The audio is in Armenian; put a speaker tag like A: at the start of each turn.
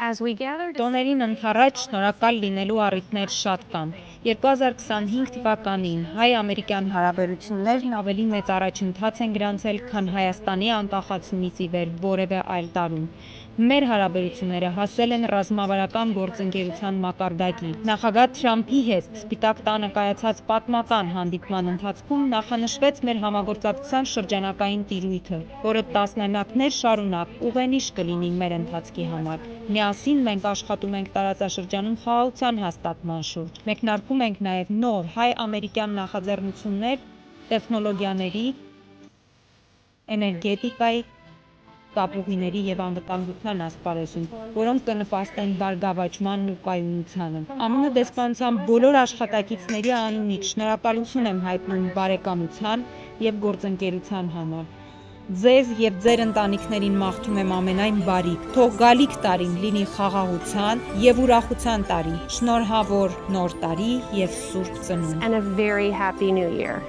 A: As we gather
B: Տոներին ընդառաջ շնորհակալ լինելու առիթներ շատ կան։ 2025 թվականին հայ-ամերիկյան հարաբերություններն ավելի մեծ առաջընթաց են գրանցել, քան Հայաստանի անկախացումից ի վեր որևէ այլ տարում։ Մեր հարաբերությունները հասել են ռազմավարական գործընկերության մակարդակի։ Նախագահ Թրամփի հետ Սպիտակ տանը կայացած պատմական հանդիպման ընթացքում նախանշվեց մեր համագործակցության շրջանակային տիրույթը, որը տասնամյակներ շարունակ ուղենիշ կլինի մեր ընթացքի համար։ Միասին մենք աշխատում ենք տարածաշրջանում խաղաղության հաստատման շուրջ։ Մեկնարկում ենք նաև նոր հայ-ամերիկյան նախաձեռնություններ տեխնոլոգիաների, էներգետիկայի, կապուղիների և անվտանգության ասպարեզում, որոնք կնպաստեն բարգավաճմանն ու կայունությանը։ ԱՄՆ դեսպանության բոլոր աշխատակիցների անունից շնորհակալություն եմ հայտնում բարեկամության և գործընկերության համար։ Ձեզ և ձեր ընտանիքներին մաղթում եմ ամենայն բարիք, թող գալիք տարին լինի խաղաղության և ուրախության տարի, շնորհավոր նոր տարի և Սուրբ Ծնունդ։
A: and a very happy new year.